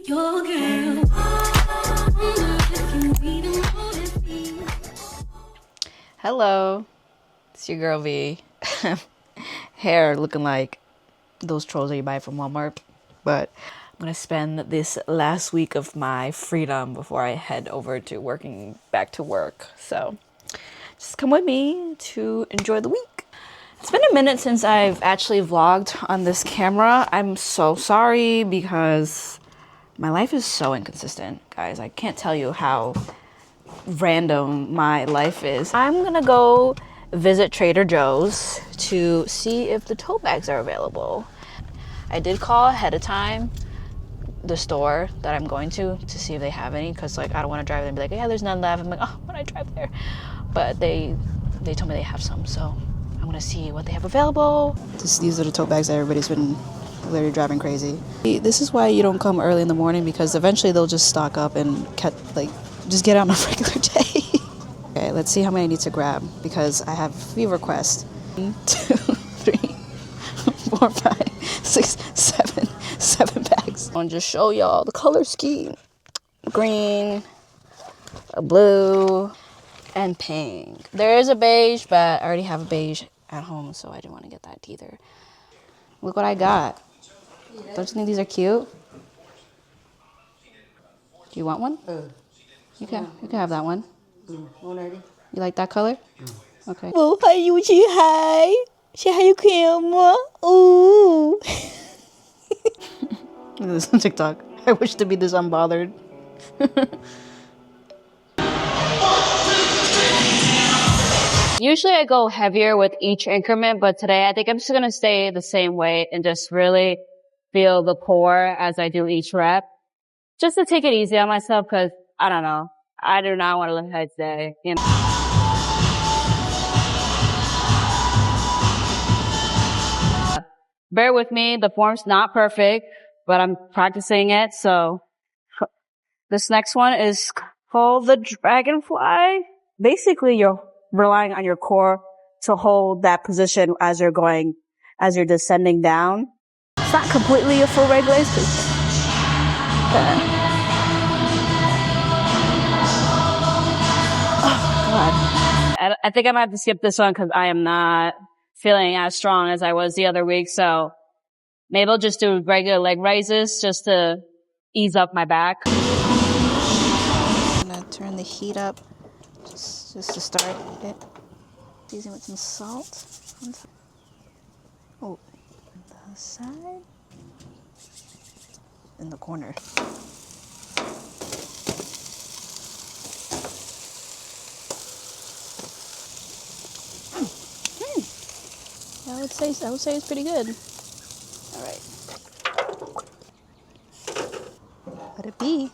Your girl. Hello, it's your girl V. Hair looking like those trolls that you buy from Walmart. But I'm gonna spend this last week of my freedom before I head over to working back to work. So just come with me to enjoy the week. It's been a minute since I've actually vlogged on this camera. I'm so sorry because my life is so inconsistent, guys. I can't tell you how random my life is. I'm gonna go visit Trader Joe's to see if the tote bags are available. I did call ahead of time the store that I'm going to see if they have any, because like I don't want to drive there and be like, yeah, there's none left. I'm like, oh, when I drive there, but they told me they have some, so I'm gonna see what they have available. These are the tote bags that everybody's been literally driving crazy. This is why you don't come early in the morning, because eventually they'll just stock up and just get out on a regular day. Okay, let's see how many I need to grab, because I have a few requests. 1, 2, 3, 4, 5, 6, 7 bags. I'll just show y'all the color scheme. Green, a blue, and pink. There is a beige, but I already have a beige at home, so I didn't want to get that either. Look what I got. Don't you think these are cute? Do you want one? You can have that one. You like that color? Okay. Well, hi, you say hi. Say hi, camera. Ooh. Look at this on TikTok. I wish to be this unbothered. Usually I go heavier with each increment, but today I think I'm just going to stay the same weight and just really feel the core as I do each rep. Just to take it easy on myself, because I don't know. I do not want to lift heavy today, you know. Bear with me. The form's not perfect, but I'm practicing it. So this next one is called the dragonfly. Basically, you're relying on your core to hold that position as you're descending down. It's not completely a full leg raise. Oh, God. I think I might have to skip this one because I am not feeling as strong as I was the other week. So maybe I'll just do regular leg raises just to ease up my back. I'm gonna turn the heat up just to start it. Season with some salt. Oh, on the side. In the corner. I would say it's pretty good. All right. Let it be.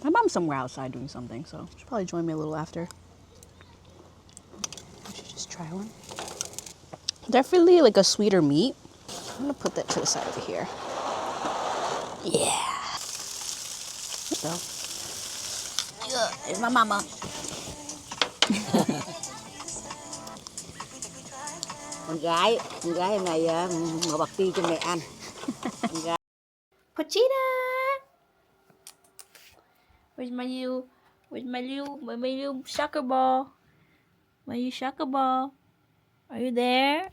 My mom's somewhere outside doing something, so she'll probably join me a little after. I should just try one. Definitely like a sweeter meat. I'm gonna put that to the side over here. Yeah. So, here's my mama. Con gái hôm nay ngồi bật ti cho mẹ ăn. Con gái. Pochita! Where's my little soccer ball? My little soccer ball? Are you there?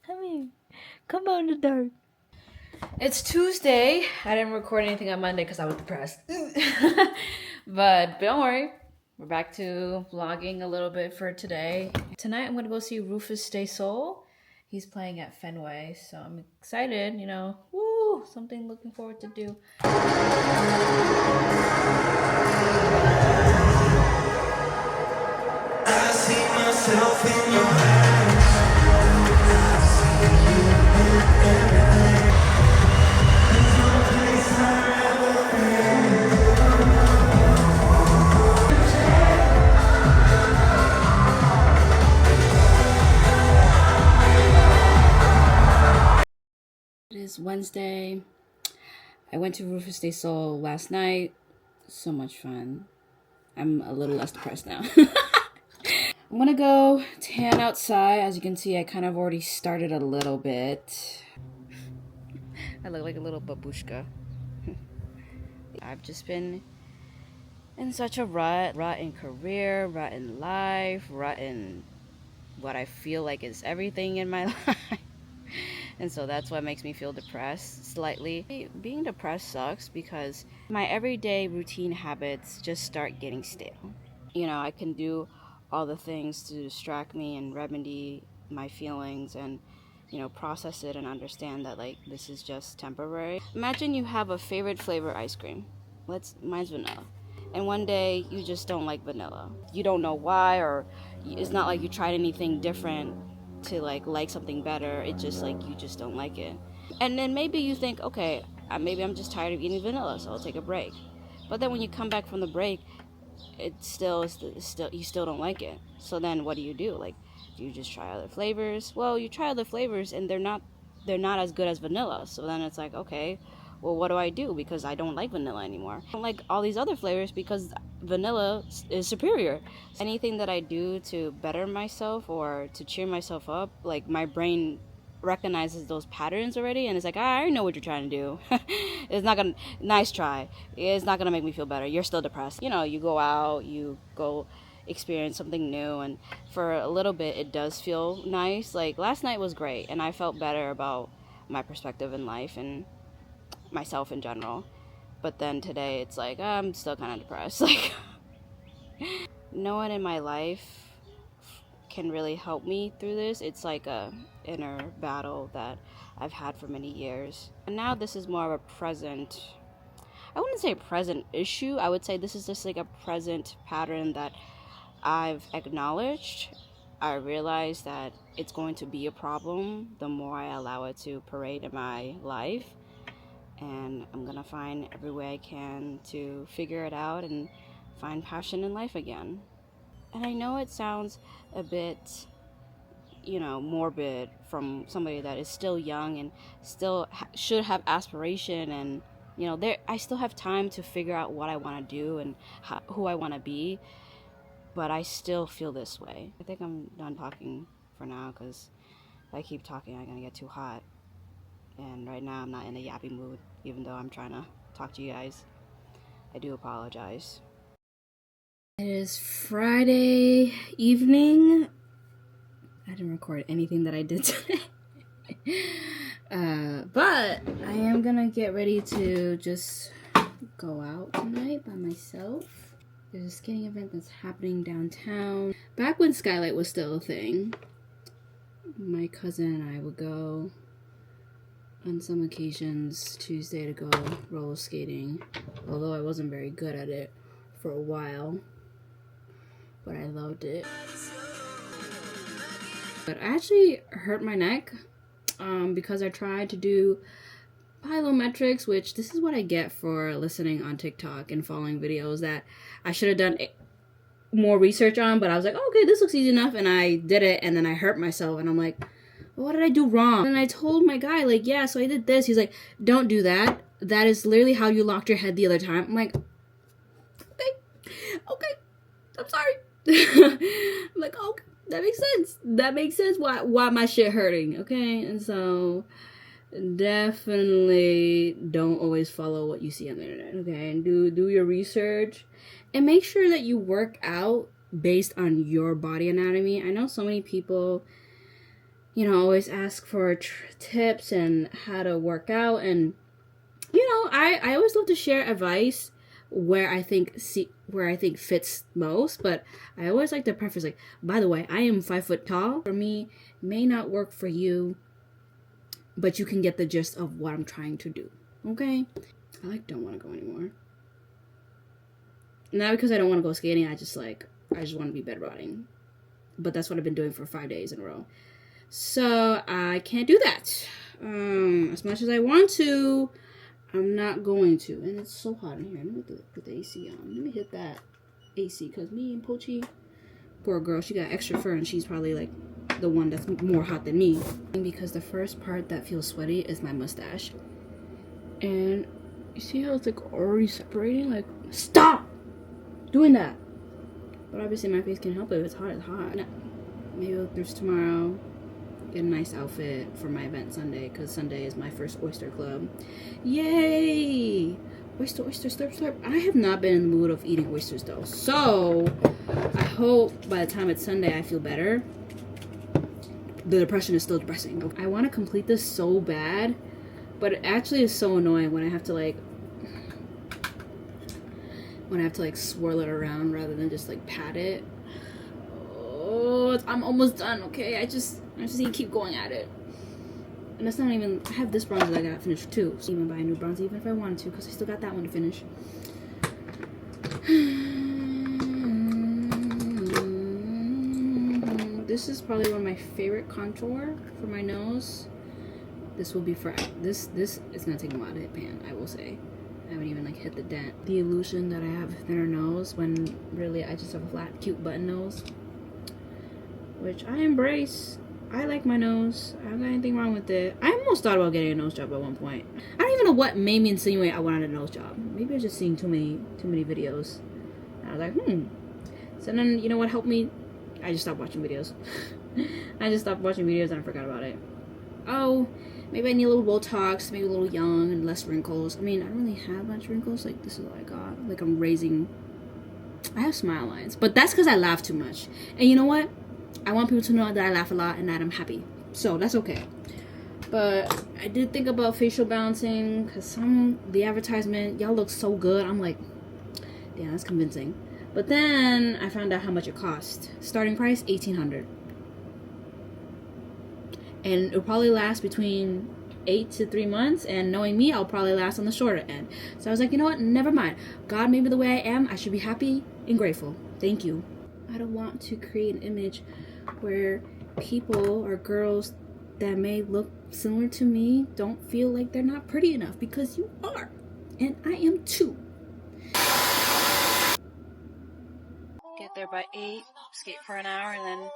Come here. Come on the dirt. It's Tuesday. I didn't record anything on Monday because I was depressed. But don't worry. We're back to vlogging a little bit for today. Tonight I'm going to go see Rufus Stay Soul. He's playing at Fenway, so I'm excited, you know. Woo! Something looking forward to do. I see myself in your eyes. It is Wednesday. I went to Rufus Day Soul last night. So much fun. I'm a little less depressed now. I'm gonna go tan outside. As you can see, I kind of already started a little bit. I look like a little babushka. I've just been in such a rut in career, rut in life, rut in what I feel like is everything in my life. And so that's what makes me feel depressed slightly. Being depressed sucks because my everyday routine habits just start getting stale. I can do all the things to distract me and remedy my feelings and, process it and understand that, like, this is just temporary. Imagine you have a favorite flavor ice cream. Mine's vanilla. And one day you just don't like vanilla. You don't know why, or it's not like you tried anything different to like something better. It's just like you just don't like it. And then maybe you think, okay, maybe I'm just tired of eating vanilla, so I'll take a break. But then when you come back from the break, it's still you still don't like it. So then what do? Like, do you just try other flavors? Well, you try other flavors and they're not as good as vanilla. So then it's like, okay, well, what do I do? Because I don't like vanilla anymore. I don't like all these other flavors because vanilla is superior. Anything that I do to better myself or to cheer myself up, like, my brain recognizes those patterns already and it's like, I already know what you're trying to do. It's not gonna Nice try. It's not gonna make me feel better. You're still depressed. You go out, you go experience something new, and for a little bit it does feel nice. Like, last night was great and I felt better about my perspective in life and myself in general. But then today it's like, I'm still kind of depressed. Like, no one in my life can really help me through this. It's like a inner battle that I've had for many years. And now this is more of a present, I wouldn't say present issue. I would say this is just like a present pattern that I've acknowledged. I realize that it's going to be a problem the more I allow it to parade in my life. And I'm gonna find every way I can to figure it out and find passion in life again. And I know it sounds a bit, morbid from somebody that is still young and still should have aspiration, and I still have time to figure out what I want to do and who I want to be, but I still feel this way. I think I'm done talking for now because if I keep talking I'm gonna get too hot, and right now I'm not in a yappy mood even though I'm trying to talk to you guys. I do apologize. It is Friday evening. I didn't record anything that I did today. But I am gonna get ready to just go out tonight by myself. There's a skating event that's happening downtown. Back when Skylight was still a thing, my cousin and I would go on some occasions Tuesday to go roller skating, although I wasn't very good at it for a while, but I loved it. But I actually hurt my neck because I tried to do plyometrics, which this is what I get for listening on TikTok and following videos that I should have done more research on, but I was like, oh, okay, this looks easy enough, and I did it, and then I hurt myself, and I'm like, what did I do wrong? And I told my guy, like, yeah, so I did this. He's like, don't do that. That is literally how you locked your head the other time. I'm like, okay, I'm sorry. I'm like, okay, that makes sense. That makes sense why my shit hurting, okay? And so definitely don't always follow what you see on the internet, okay? And do your research and make sure that you work out based on your body anatomy. I know so many people, always ask for tips and how to work out, and I always love to share advice where I think fits most, but I always like to preface, like, by the way, I am 5 foot tall. For me, may not work for you, but you can get the gist of what I'm trying to do, okay? I don't want to go anymore. Not because I don't want to go skating, I just want to be bedrotting. But that's what I've been doing for 5 days in a row. So I can't do that. As much as I want to, I'm not going to. And it's so hot in here. Let me put the AC on. Let me hit that AC, because me and Pochi, poor girl, she got extra fur and she's probably like the one that's more hot than me. Because the first part that feels sweaty is my mustache. And you see how it's like already separating? Like, stop doing that. But obviously my face can't help it. If it's hot, it's hot. Maybe I'll do this tomorrow. get a nice outfit for my event Sunday, because Sunday is my first oyster club. Yay! Oyster, oyster, slurp, slurp. I have not been in the mood of eating oysters though, so I hope by the time it's Sunday I feel better. The depression is still depressing. I want to complete this so bad, but it actually is so annoying when I have to like swirl it around rather than just like pat it. Oh, I'm almost done. Okay, I just need to keep going at it. And that's not even, I have this bronzer that I gotta finish too. So even buy a new bronzer even if I wanted to, because I still got that one to finish. This is probably one of my favorite contour for my nose. This will be for this is gonna take a while to hit pan, I will say. I haven't even like hit the dent. The illusion that I have a thinner nose when really I just have a flat, cute button nose, which I embrace. I like my nose. I don't got anything wrong with it. I almost thought about getting a nose job at one point. I don't even know what made me insinuate I wanted a nose job. Maybe I was just seeing too many videos. And I was like, So then, you know what helped me? I just stopped watching videos. I just stopped watching videos and I forgot about it. Oh, maybe I need a little Botox, maybe a little young and less wrinkles. I mean, I don't really have much wrinkles. Like, this is what I got. Like, I have smile lines. But that's because I laugh too much. And you know what? I want people to know that I laugh a lot and that I'm happy. So that's okay. But I did think about facial balancing because the advertisement, y'all look so good. I'm like, damn, that's convincing. But then I found out how much it cost. Starting price, $1,800. And it'll probably last between 8 to 3 months. And knowing me, I'll probably last on the shorter end. So I was like, you know what? Never mind. God made me the way I am. I should be happy and grateful. Thank you. I don't want to create an image where people or girls that may look similar to me don't feel like they're not pretty enough, because you are, and I am too. Get there by 8, skate for an hour, and then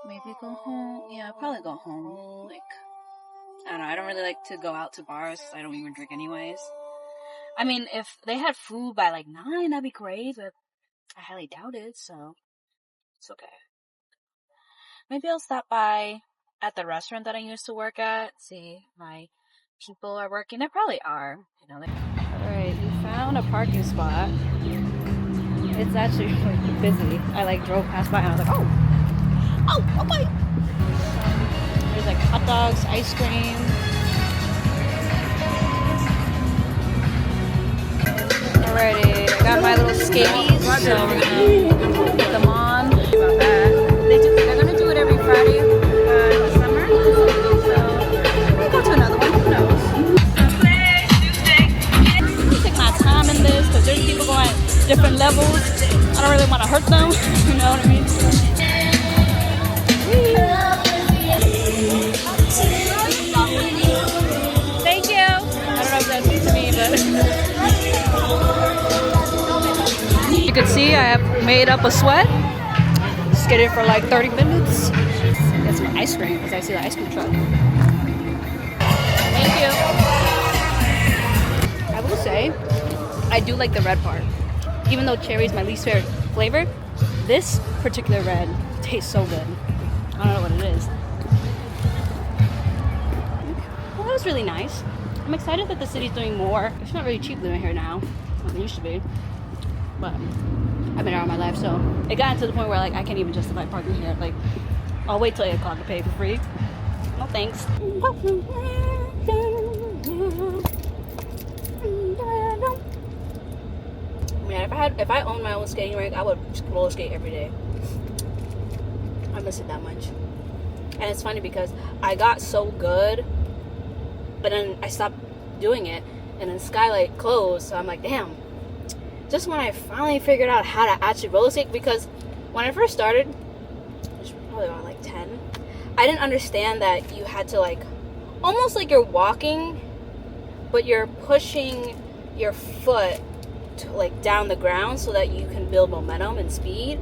maybe go home. Yeah, I'll probably go home. Like, I don't know, I don't really like to go out to bars. I don't even drink anyways. I mean, if they had food by like 9, that'd be great, but I highly doubt it, so it's okay. Maybe I'll stop by at the restaurant that I used to work at, see if my people are working. They probably are, you know. Alright, we found a parking spot. It's actually really busy. I like drove past by and I was like, oh, okay. There's like hot dogs, ice cream. Alrighty, I got my little skaties, so we're gonna put them on. About that. They're gonna do it every Friday in the summer, so we'll go to another one. Who knows? I'm gonna take my time in this because there's people going at different levels. I don't really want to hurt them. You know what I mean? Thank you. I don't know if that's to me, but you can see I have made up a sweat. Skated for like 30 minutes. Get some ice cream because I see the ice cream truck. Thank you. I will say, I do like the red part. Even though cherry is my least favorite flavor, this particular red tastes so good. I don't know what it is. Well, that was really nice. I'm excited that the city's doing more. It's not really cheap living here now, like it used to be. But I've been here all my life, so it got to the point where like I can't even justify parking here. Like, I'll wait till 8 o'clock to pay for free. No thanks. Man, if I owned my own skating rink, I would roller skate every day. I miss it that much. And it's funny because I got so good, but then I stopped doing it, and then Skylight closed. So I'm like, damn. Just when I finally figured out how to actually roller skate, because when I first started, which was probably around like 10, I didn't understand that you had to like, almost like you're walking, but you're pushing your foot to, like down the ground so that you can build momentum and speed.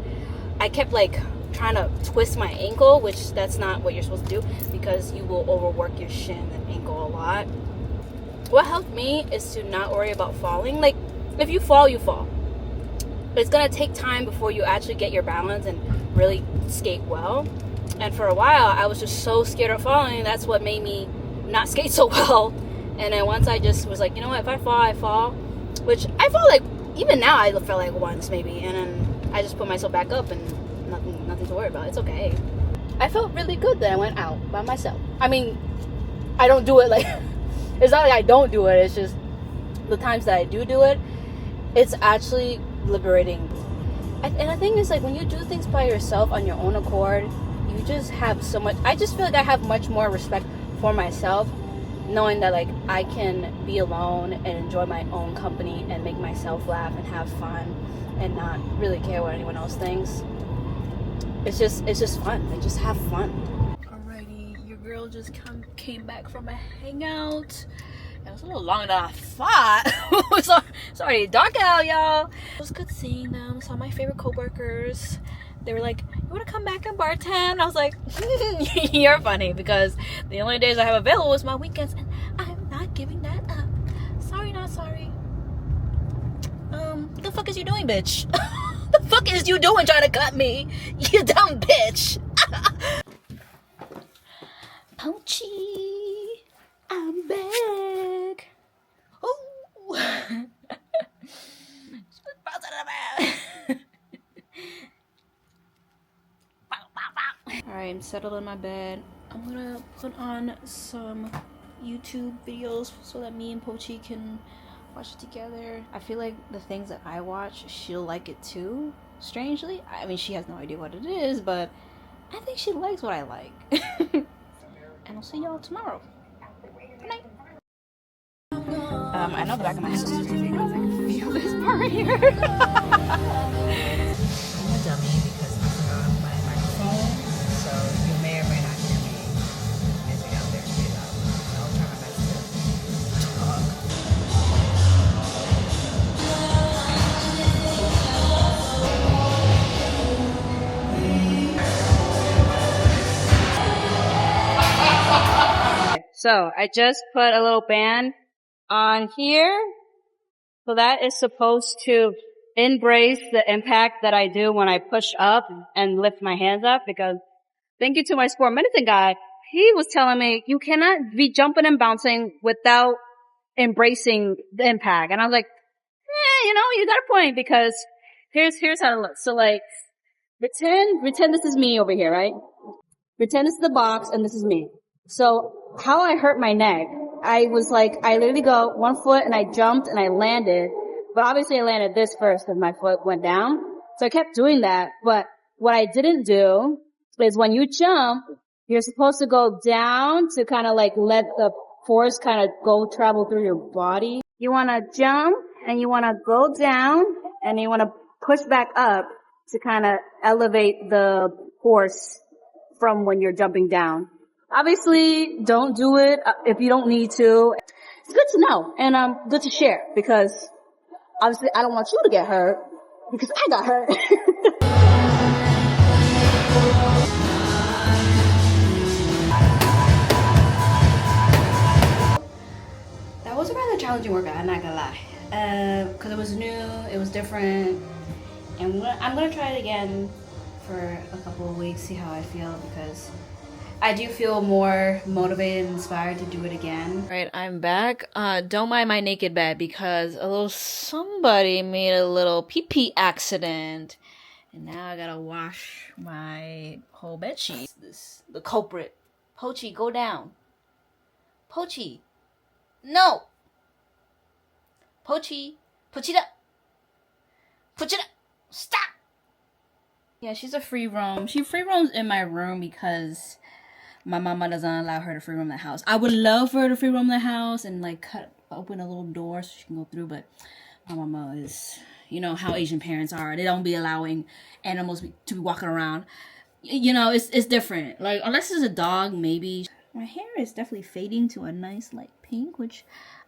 I kept like trying to twist my ankle, which that's not what you're supposed to do, because you will overwork your shin and ankle a lot. What helped me is to not worry about falling. Like, if you fall, you fall. But it's gonna take time before you actually get your balance and really skate well. And for a while, I was just so scared of falling. That's what made me not skate so well. And then once I just was like, you know what, if I fall, I fall. Which I felt like, even now I felt like once maybe. And then I just put myself back up and nothing to worry about. It's okay. I felt really good that I went out by myself. I mean, I don't do it like, it's not like I don't do it. It's just the times that I do it, it's actually liberating. And the thing is, like, when you do things by yourself on your own accord, you just have so much. I just feel like I have much more respect for myself, knowing that like I can be alone and enjoy my own company and make myself laugh and have fun and not really care what anyone else thinks. It's just fun. Like, just have fun. Alrighty, your girl just came back from a hangout. It was a little longer than I thought. It's already dark out, y'all. It was good seeing them. Saw my favorite coworkers. They were like, "You want to come back and bartend?" I was like, "You're funny," because the only days I have available is my weekends, and I'm not giving that up. Sorry, not sorry. What the fuck is you doing, bitch? The fuck is you doing trying to cut me? You dumb bitch. Poachy, I'm back. Oh. Alright, I'm settled in my bed. I'm gonna put on some YouTube videos so that me and Pochi can watch it together. I feel like the things that I watch, she'll like it too, strangely. I mean, she has no idea what it is, but I think she likes what I like. And I'll see y'all tomorrow. Good night. I know the back of my head is busy because I can feel this part right here. I'm a dummy because I forgot my microphone, so you may or may not hear me busy out there straight up. I'll try my best to talk. So I just put a little band on here. So that is supposed to embrace the impact that I do when I push up and lift my hands up, because thank you to my sport medicine guy. He was telling me you cannot be jumping and bouncing without embracing the impact. And I was like, you got a point, because here's how it looks. So like, pretend this is me over here, right? Pretend this is the box and this is me. So how I hurt my neck, I literally go 1 foot and I jumped and I landed, but obviously I landed this first because my foot went down. So I kept doing that, but what I didn't do is when you jump, you're supposed to go down to kind of like let the force kind of travel through your body. You want to jump and you want to go down and you want to push back up to kind of elevate the force from when you're jumping down. Obviously, don't do it if you don't need to. It's good to know and good to share, because obviously I don't want you to get hurt because I got hurt. That was a rather challenging workout, I'm not gonna lie. Because it was new, it was different, and I'm gonna try it again for a couple of weeks, see how I feel, because I do feel more motivated and inspired to do it again. Right, I'm back. Don't mind my naked bed because a little somebody made a little pee-pee accident. And now I gotta wash my whole bed sheet. The culprit. Pochi, go down. Pochi. No. Pochi. Pochita. Pochita. Stop. Yeah, she's a free roam. She free roams in my room because my mama doesn't allow her to free roam the house. I would love for her to free roam the house and like open a little door so she can go through, but my mama is, you know how Asian parents are. They don't be allowing animals to be walking around. You know, it's different. Like, unless it's a dog, maybe. My hair is definitely fading to a nice light pink, which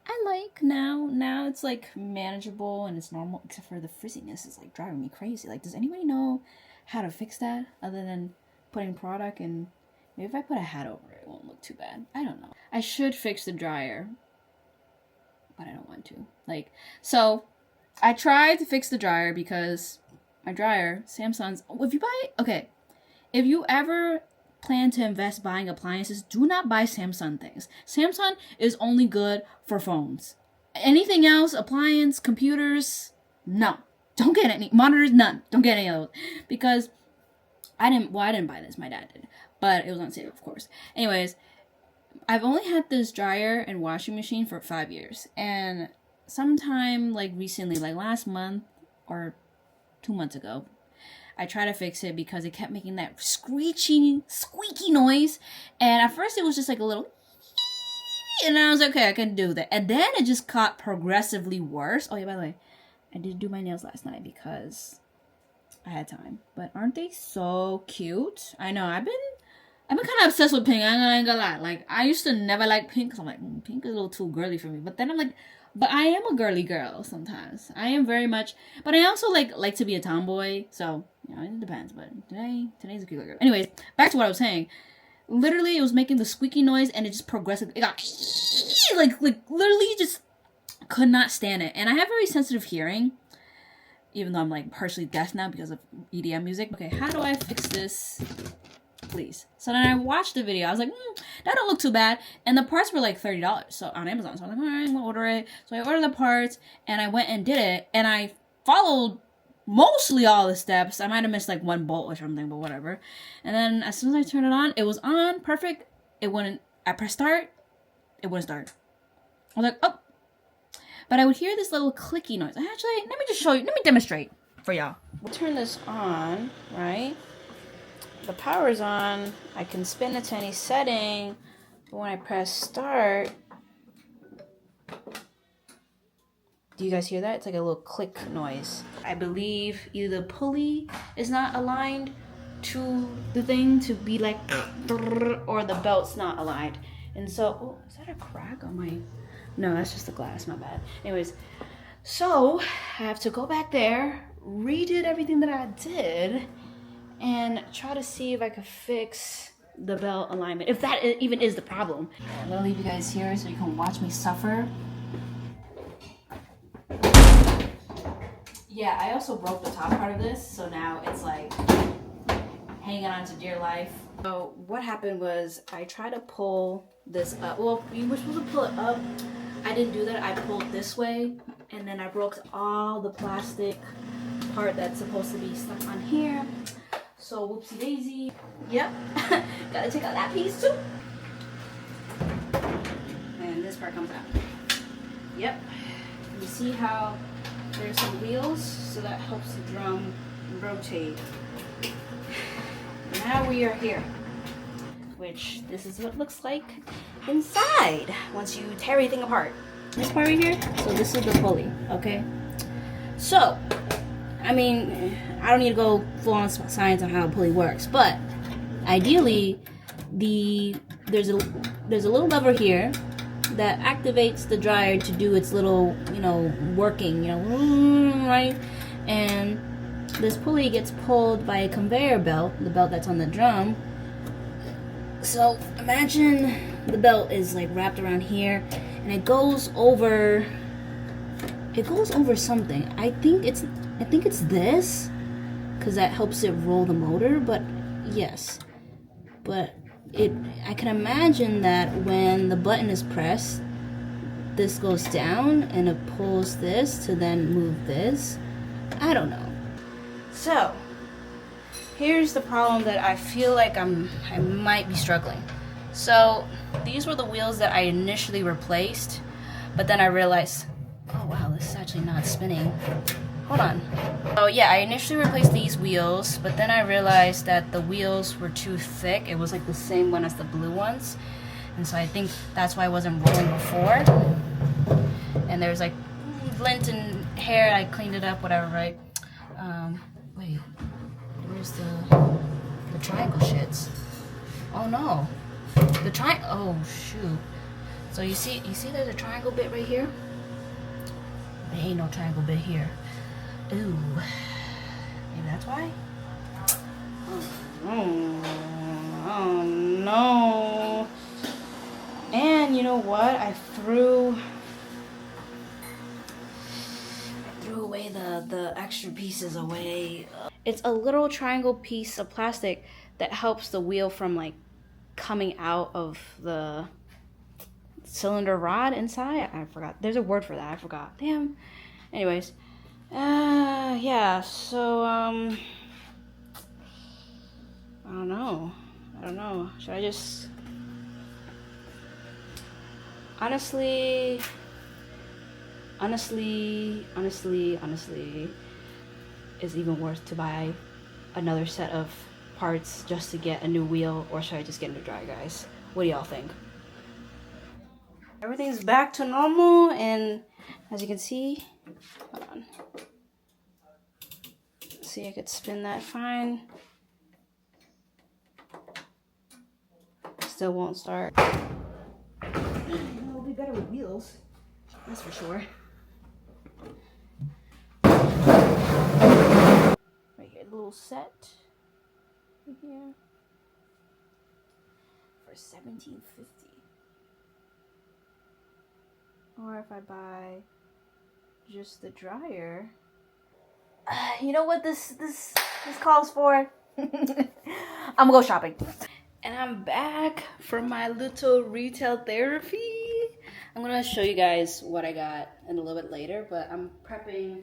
I like now. Now it's like manageable and it's normal, except for the frizziness is like driving me crazy. Like, does anybody know how to fix that other than putting product? And maybe if I put a hat over it, it won't look too bad. I don't know. I should fix the dryer, but I don't want to. Like, so I tried to fix the dryer because my dryer, Samsung's, if you ever plan to invest buying appliances, do not buy Samsung things. Samsung is only good for phones. Anything else, appliance, computers, no. Don't get any monitors, none. Don't get any of those. Because I didn't buy this, my dad did. But it was on sale, of course. Anyways, I've only had this dryer and washing machine for 5 years. And sometime like recently, like last month or 2 months ago, I tried to fix it because it kept making that squeaky noise. And at first it was just like a little, and I was like, okay, I can do that. And then it just got progressively worse. Oh yeah, by the way, I did do my nails last night because I had time. But aren't they so cute? I know, I've been kind of obsessed with pink. I ain't gonna lie. Like, I used to never like pink because I'm like, pink is a little too girly for me. But then I'm like, but I am a girly girl sometimes. I am very much. But I also like to be a tomboy. So, you know, it depends. But today's a cute girl. Anyways, back to what I was saying. Literally, it was making the squeaky noise, and it just progressively, it got like literally just could not stand it. And I have very sensitive hearing, even though I'm like partially deaf now because of EDM music. Okay, how do I fix this? Please. So then I watched the video. I was like, that don't look too bad. And the parts were like $30. So on Amazon. So I was like, all right, I'm gonna order it. So I ordered the parts and I went and did it. And I followed mostly all the steps. I might have missed like one bolt or something, but whatever. And then as soon as I turned it on, it was on perfect. It wouldn't, I pressed start, it wouldn't start. I was like, oh. But I would hear this little clicky noise. Actually, let me just show you, let me demonstrate for y'all. We'll turn this on, right? The power is on. I can spin it to any setting, but when I press start, do you guys hear that? It's like a little click noise. I believe either the pulley is not aligned to the thing to be like, or the belt's not aligned. And so, oh, is that a crack on my? No, that's just the glass, my bad. Anyways, so I have to go back there, redid everything that I did, and try to see if I could fix the belt alignment, if that even is the problem. I'm gonna leave you guys here so you can watch me suffer. Yeah, I also broke the top part of this, so now it's like hanging on to dear life. So what happened was I tried to pull this up. Well, you were supposed to pull it up. I didn't do that. I pulled this way, and then I broke all the plastic part that's supposed to be stuck on here. So whoopsie daisy. Yep. Gotta take out that piece too. And this part comes out. Yep. You see how there's some wheels, so that helps the drum rotate. Now we are here, which this is what it looks like inside once you tear everything apart. This part right here, so this is the pulley, okay? So, I mean, I don't need to go full on science on how a pulley works, but ideally, there's a little lever here that activates the dryer to do its little, working, right? And this pulley gets pulled by a conveyor belt, the belt that's on the drum. So imagine the belt is like wrapped around here, and it goes over something. I think it's this, because that helps it roll the motor. But yes, but I can imagine that when the button is pressed, this goes down and it pulls this to then move this. I don't know. So here's the problem that I feel like I might be struggling. So these were the wheels that I initially replaced, but then I realized, oh wow, this is actually not spinning. Hold on. So yeah, I initially replaced these wheels, but then I realized that the wheels were too thick. It was like the same one as the blue ones. And so I think that's why I wasn't rolling before. And there's like lint and hair. I cleaned it up, whatever, right? Wait, where's the triangle shits? Oh no, oh shoot. So you see there's a triangle bit right here? There ain't no triangle bit here. Ooh, maybe that's why? Oh no. And you know what? I threw away the extra pieces away. It's a little triangle piece of plastic that helps the wheel from like coming out of the cylinder rod inside. I forgot. There's a word for that. I forgot. Damn. Anyways, yeah. So I don't know. Should I just honestly, it's even worse to buy another set of parts just to get a new wheel, or should I just get a new dryer, guys? What do y'all think? Everything's back to normal, and as you can see, hold on. See, I could spin that fine. Still won't start. It'll be better with wheels, that's for sure. Right here, the little set right here for $17.50. Or if I buy just the dryer, you know what this calls for? I'm gonna go shopping. And I'm back from my little retail therapy. I'm gonna show you guys what I got in a little bit later, but I'm prepping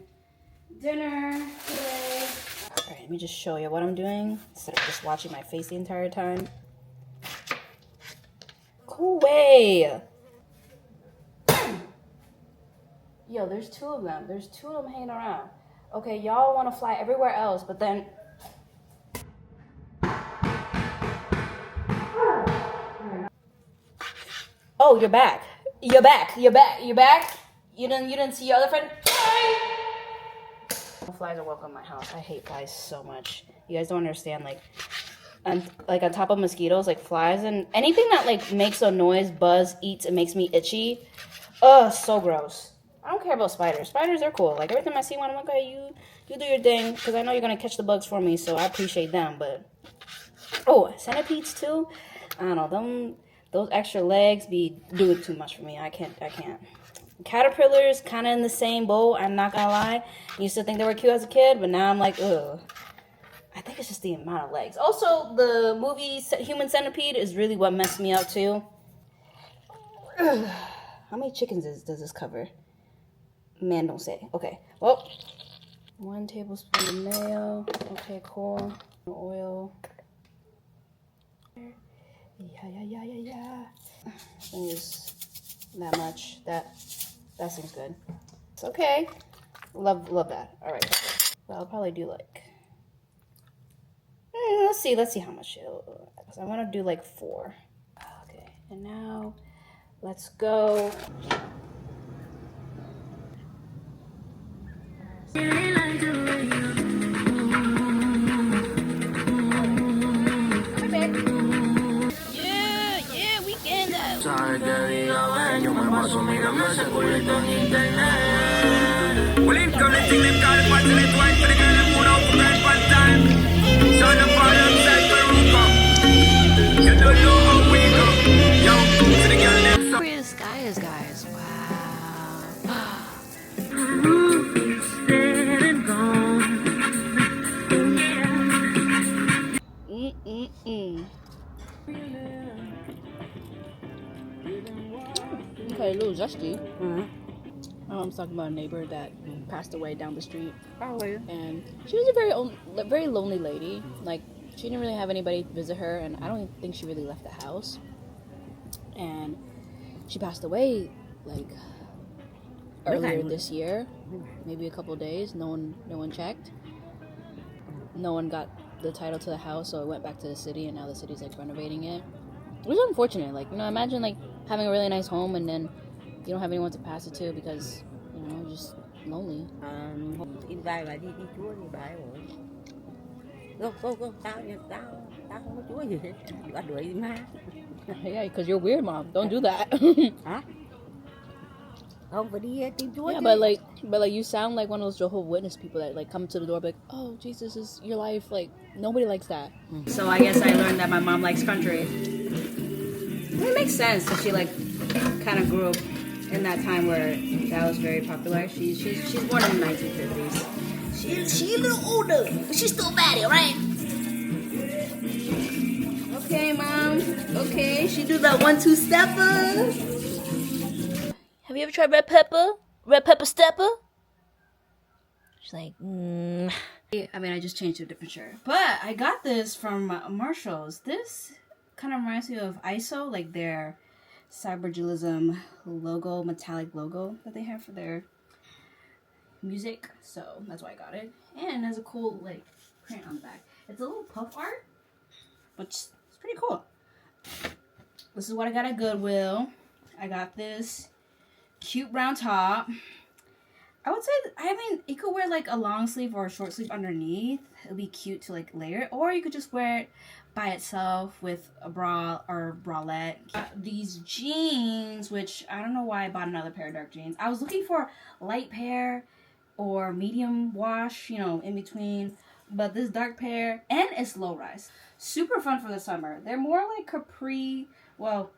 dinner today. All right, let me just show you what I'm doing instead of just watching my face the entire time. Cool way. Yo, there's two of them. There's two of them hanging around. Okay, y'all want to fly everywhere else, but then... Oh, you're back. You're back. You didn't see your other friend? Flies are welcome in my house. I hate flies so much. You guys don't understand, like on top of mosquitoes, like flies and anything that like makes a noise, buzz, eats, and makes me itchy. Ugh, so gross. I don't care about spiders. Spiders are cool. Like every time I see one, I'm like, okay, you do your thing, because I know you're gonna catch the bugs for me, so I appreciate them. But centipedes too. I don't know, those extra legs be doing too much for me. I can't. Caterpillars kind of in the same boat. I'm not gonna lie. I used to think they were cute as a kid, but now I'm like, ugh. I think it's just the amount of legs. Also, the movie Human Centipede is really what messed me up too. Ugh. How many chickens does this cover? Man, don't say. Okay. Well, 1 tablespoon of mayo. Okay, cool. Oil. Yeah. Use that much. That seems good. It's okay. Love that. All right. Well, I'll probably do like. Let's see how much it'll. Because I want to do like 4. Okay. And now, let's go. Where the sky is, guys. Wow. Okay, a little zesty. I was talking about a neighbor that passed away down the street. And she was a very lonely lady. Like, she didn't really have anybody visit her, and I don't think she really left the house. And she passed away, like, earlier this year. Maybe a couple days. No one checked. No one got the title to the house, so it went back to the city, and now the city's, like, renovating it. It was unfortunate. Like, imagine, like, having a really nice home, and then you don't have anyone to pass it to because, you're just lonely. In vai là đi Chúa đi bài rồi. Cô, tao không có Chúa gì hết. Bà đuổi má. Yeah, because you're weird, Mom. Don't do that. Hả? Không phải đi tìm Chúa. Yeah, but like you sound like one of those Jehovah's Witness people that like come to the door, like, oh, Jesus is your life. Like, nobody likes that. So I guess I learned that my mom likes country. It makes sense that she like kind of grew up in that time where that was very popular. She's born in the 1950s. She's a little older, but she's still baddie, right? Okay, Mom. Okay, she do that 1-2 stepper. Have you ever tried red pepper? Red pepper stepper? She's like, I mean, I just changed to a different shirt. But I got this from Marshall's. This kind of reminds me of ISO, like their cyberjulism logo, metallic logo that they have for their music. So that's why I got it. And it has a cool, like, print on the back. It's a little puff art, but it's pretty cool. This is what I got at Goodwill. I got this cute brown top. I would say, I mean, you could wear like a long sleeve or a short sleeve underneath. It'd be cute to like layer it. Or you could just wear it by itself with a bra or bralette. These jeans, which I don't know why I bought another pair of dark jeans. I was looking for light pair or medium wash, you know, in between. But this dark pair, and it's low rise. Super fun for the summer. They're more like capri. Well,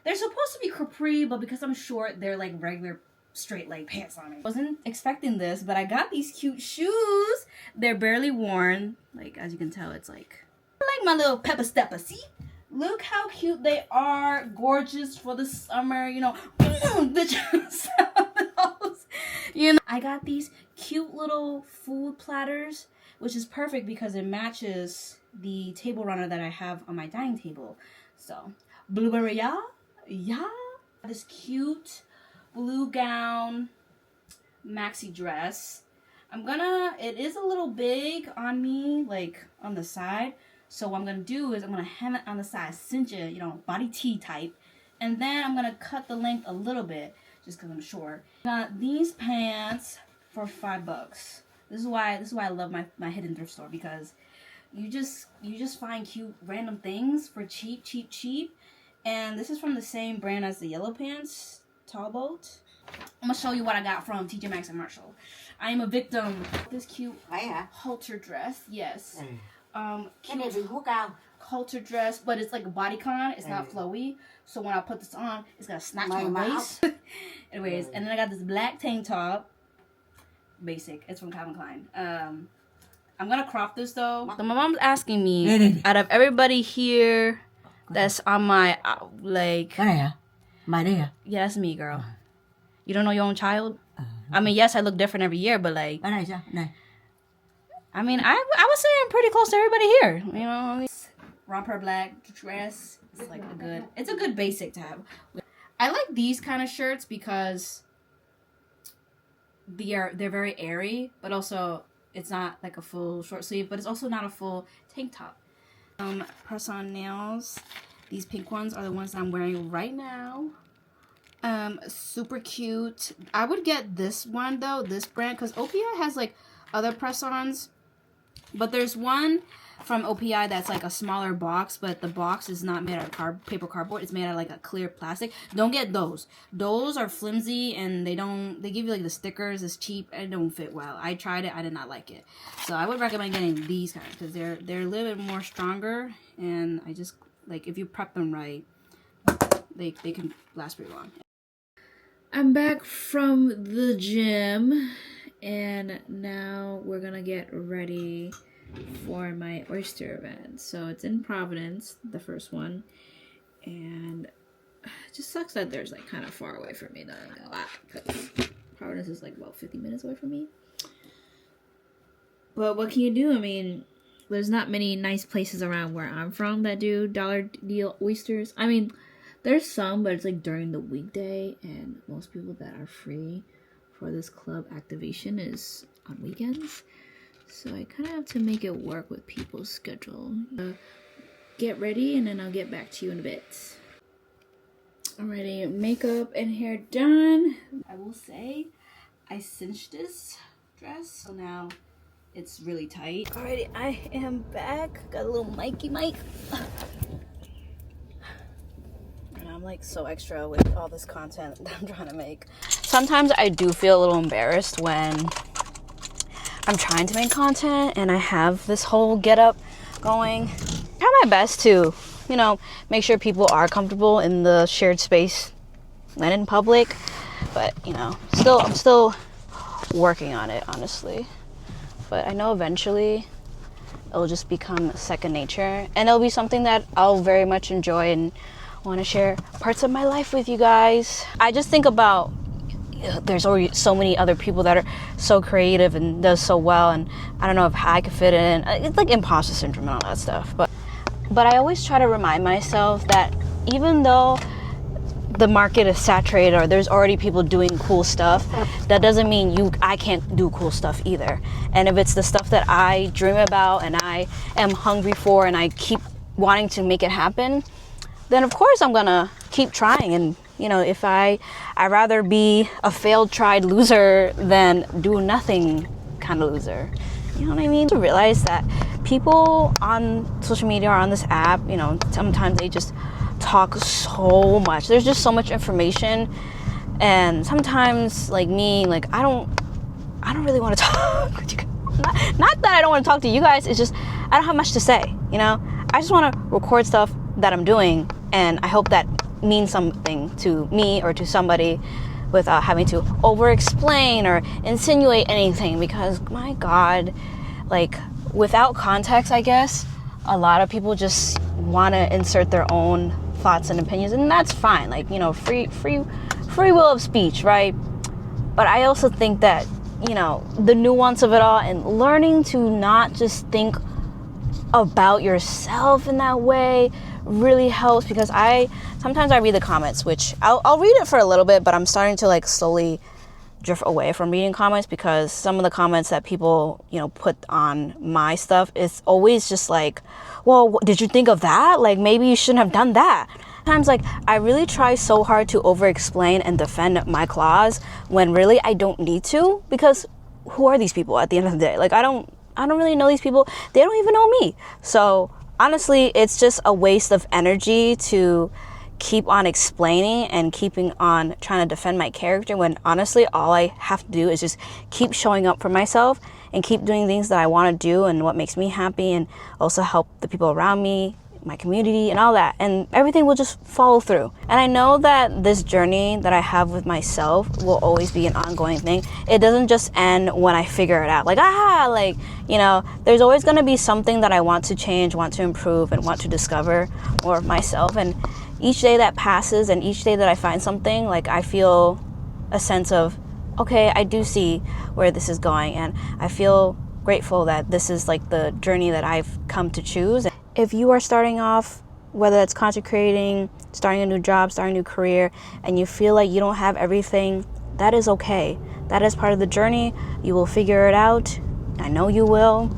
they're supposed to be capri, but because I'm short, they're like regular straight leg pants on me. Wasn't expecting this, but I got these cute shoes. They're barely worn. Like, as you can tell, it's like my little pepper stepper. See? Look how cute they are. Gorgeous for the summer, you know. You know, I got these cute little food platters, which is perfect because it matches the table runner that I have on my dining table. So, blueberry, yeah. This cute blue gown maxi dress. It is a little big on me, like on the side. So what I'm gonna do is I'm gonna hem it on the side, cinch it, you know, body T type. And then I'm gonna cut the length a little bit, just cause I'm short. Got these pants for $5. This is why I love my hidden thrift store, because you just find cute random things for cheap. And this is from the same brand as the yellow pants, Tall Boat. I'm gonna show you what I got from TJ Maxx and Marshall. I am a victim. This cute halter dress, yes. Cute halter dress, but it's like a bodycon. It's not flowy. So when I put this on, it's gonna snatch my waist. Anyways, and then I got this black tank top. Basic. It's from Calvin Klein. I'm gonna crop this though. So my mom's asking me, out of everybody here that's on my yeah, that's me, girl. You don't know your own child? I mean, yes, I look different every year, but like, I mean, I would say I'm pretty close to everybody here. You know, romper black dress. It's like it's a good basic to have. I like these kind of shirts because they're very airy, but also it's not like a full short sleeve, but it's also not a full tank top. Press on nails. These pink ones are the ones that I'm wearing right now. Super cute. I would get this one though, this brand, because OPI has like other press-ons, but there's one from OPI that's like a smaller box, but the box is not made out of paper cardboard. It's made out of like a clear plastic. Don't get those. Those are flimsy and they give you like the stickers. It's cheap and don't fit well. I tried it. I did not like it. So I would recommend getting these kinds because they're a little bit more stronger, and I just like, if you prep them right, they can last pretty long. I'm back from the gym, and now we're gonna get ready for my oyster event. So it's in Providence, the first one, and it just sucks that there's like kind of far away from me, not a lot, because Providence is like about 50 minutes away from me. But what can you do? I mean, there's not many nice places around where I'm from that do dollar deal oysters. I mean, there's some, but it's like during the weekday, and most people that are free for this club activation is on weekends. So I kind of have to make it work with people's schedule. Get ready, and then I'll get back to you in a bit. Alrighty, makeup and hair done. I will say, I cinched this dress, so now it's really tight. Alrighty, I am back. Got a little Mikey mic. And I'm like so extra with all this content that I'm trying to make. Sometimes I do feel a little embarrassed when I'm trying to make content and I have this whole get up going. I try my best to, you know, make sure people are comfortable in the shared space and in public. But, you know, I'm still working on it, honestly. But I know eventually it'll just become second nature, and it'll be something that I'll very much enjoy and want to share parts of my life with you guys. I just think about there's already so many other people that are so creative and does so well, and I don't know if I could fit in. It's like imposter syndrome and all that stuff, but I always try to remind myself that even though the market is saturated or there's already people doing cool stuff, that doesn't mean I can't do cool stuff either. And if it's the stuff that I dream about and I am hungry for and I keep wanting to make it happen, then of course I'm gonna keep trying. And you know, if I'd rather be a failed tried loser than do nothing kind of loser. You know what I mean? To realize that people on social media or on this app, you know, sometimes they just talk so much. There's just so much information, and sometimes like me, like I don't really want to talk with you guys. Not that I don't want to talk to you guys, it's just I don't have much to say, you know? I just want to record stuff that I'm doing, and I hope that means something to me or to somebody without having to over explain or insinuate anything, because my God, like without context, I guess a lot of people just want to insert their own thoughts and opinions, and that's fine. Like, you know, free will of speech, right? But I also think that, you know, the nuance of it all and learning to not just think about yourself in that way really helps, because sometimes I read the comments, which I'll read it for a little bit, but I'm starting to like slowly drift away from reading comments, because some of the comments that people, you know, put on my stuff is always just like, well, did you think of that? Like, maybe you shouldn't have done that. Sometimes, like, I really try so hard to over explain and defend my clause when really I don't need to, because who are these people at the end of the day? Like, I don't really know these people. They don't even know me. So honestly, it's just a waste of energy to keep on explaining and keeping on trying to defend my character, when honestly all I have to do is just keep showing up for myself and keep doing things that I want to do and what makes me happy, and also help the people around me, my community and all that, and everything will just follow through. And I know that this journey that I have with myself will always be an ongoing thing. It doesn't just end when I figure it out, like like, you know, there's always going to be something that I want to change, want to improve, and want to discover more of myself. And each day that passes and each day that I find something, like I feel a sense of, okay, I do see where this is going, and I feel grateful that this is like the journey that I've come to choose. If you are starting off, whether that's content creating, starting a new job, starting a new career, and you feel like you don't have everything, that is okay. That is part of the journey. You will figure it out. I know you will.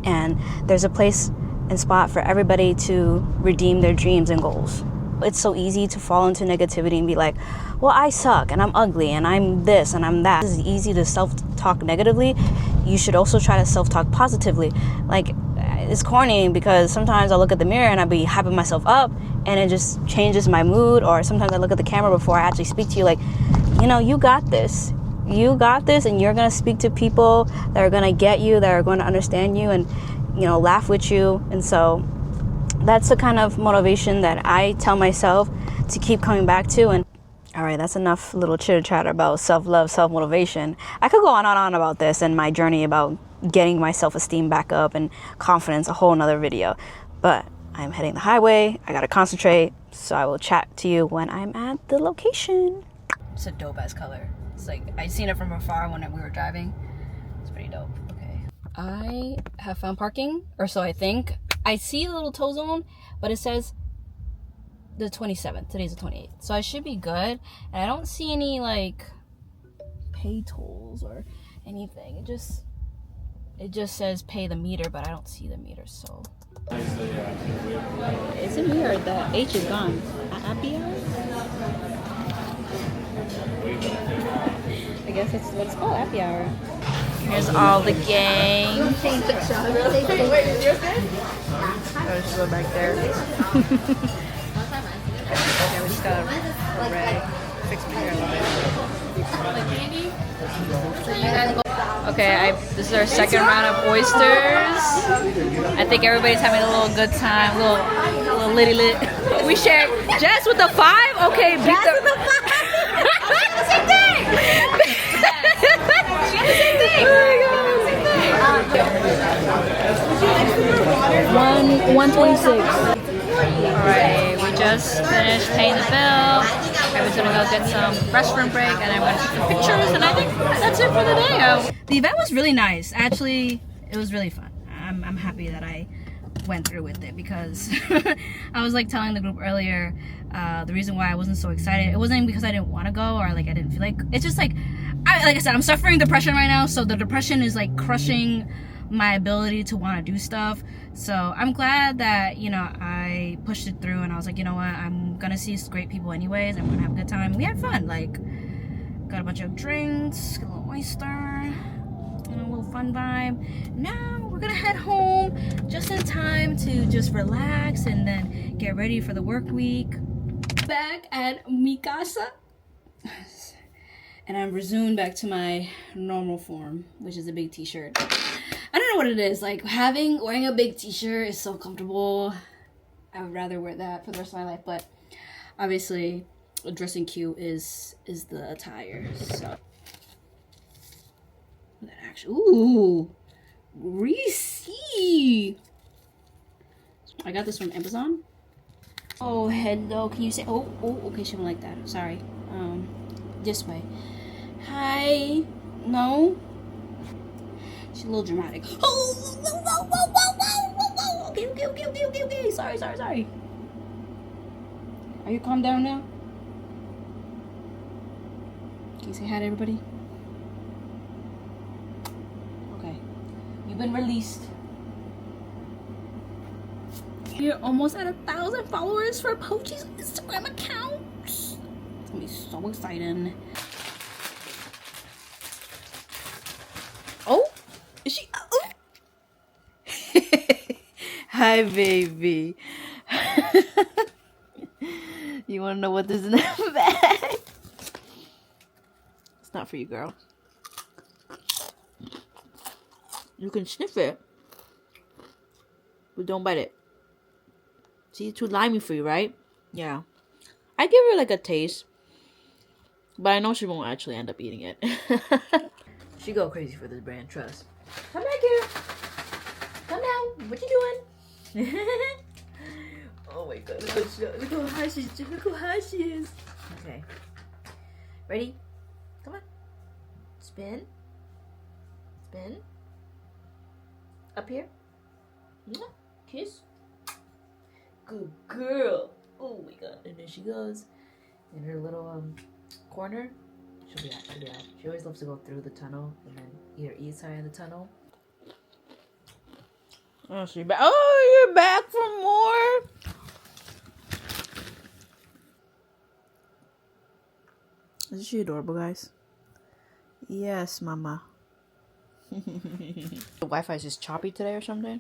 And there's a place and spot for everybody to redeem their dreams and goals. It's so easy to fall into negativity and be like, well, I suck and I'm ugly and I'm this and I'm that. It's easy to self-talk negatively. You should also try to self-talk positively. Like, it's corny because sometimes I look at the mirror and I be hyping myself up and it just changes my mood. Or sometimes I look at the camera before I actually speak to you, like, you know, you got this. You got this, and you're going to speak to people that are going to get you, that are going to understand you and, you know, laugh with you. And so that's the kind of motivation that I tell myself to keep coming back to. And all right, that's enough little chitter chatter about self-love, self-motivation. I could go on and on about this and my journey about getting my self-esteem back up and confidence, a whole nother video. But I'm heading the highway. I gotta concentrate. So I will chat to you when I'm at the location. It's a dope ass color. It's like, I seen it from afar when we were driving. It's pretty dope. Okay. I have found parking, or so I think. I see a little tow zone, but it says the 27th. Today's the 28th. So I should be good. And I don't see any like pay tolls or anything. It just says pay the meter, but I don't see the meter, so. Is it me or the H is gone? Happy hour? I guess that's what it's called, happy hour. Here's all the gang. Wait, yours good? I'll just go back there. Okay, we just got a red. Fix my hair a little bit. So you guys go. Okay, this is our second round of oysters. I think everybody's having a little good time, a little litty lit. We share Jess with the 5. Okay, Jess with the 5. She had the same thing. She had the same thing. Oh my god. Alright, we just finished paying the bill. I was gonna go get some restroom break and I'm gonna take some pictures and I think that's it for the day. The event was really nice. Actually, it was really fun. I'm happy that I went through with it because I was like telling the group earlier, the reason why I wasn't so excited, it wasn't because I didn't want to go or like I didn't feel like, it's just like I said, I'm suffering depression right now, so the depression is like crushing my ability to want to do stuff. So I'm glad that, you know, I pushed it through and I was like, you know what, I'm gonna see great people anyways, I'm gonna have a good time. We had fun, like got a bunch of drinks, a little oyster, and a little fun vibe. Now we're gonna head home just in time to just relax and then get ready for the work week. Back at Mikasa. And I'm resumed back to my normal form, which is a big t-shirt. I don't know what it is, like wearing a big t-shirt is so comfortable. I would rather wear that for the rest of my life, but obviously dressing cute is the attire. So that actually, ooh, greasy. I got this from Amazon. Oh, hello, can you say, oh, okay, she don't like that, sorry. This way. Hi. No. She's a little dramatic. Oh, okay. Sorry. Are you calmed down now? Can you say hi to everybody? Okay. You've been released. You're almost at 1,000 followers for Pochi's Instagram account. It's gonna be so exciting. Oh, is she? Oh. Hi, baby. You want to know what this is in the bag? It's not for you, girl. You can sniff it, but don't bite it. See, it's too limey for you, right? Yeah. I give her like a taste, but I know she won't actually end up eating it. She go crazy for this brand, trust. Come back here. Come down. What you doing? Oh my god, look how high she is. Look how high she is. Okay. Ready? Come on. Spin. Spin. Up here. Kiss. Good girl. Oh my god. And there she goes. In her little corner. She'll be out. She always loves to go through the tunnel and then eat her east side of the tunnel. Oh, she's back. Oh, you're back for more. Isn't she adorable, guys? Yes, mama. The Wi-Fi is just choppy today or something.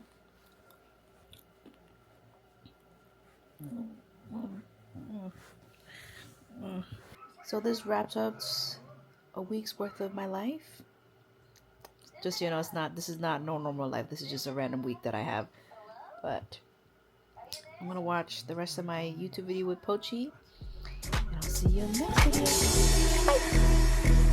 So this wraps up a week's worth of my life. Just, you know, this is not no normal life. This is just a random week that I have. But I'm gonna watch the rest of my YouTube video with Pochi. And I'll see you in the next video. Bye!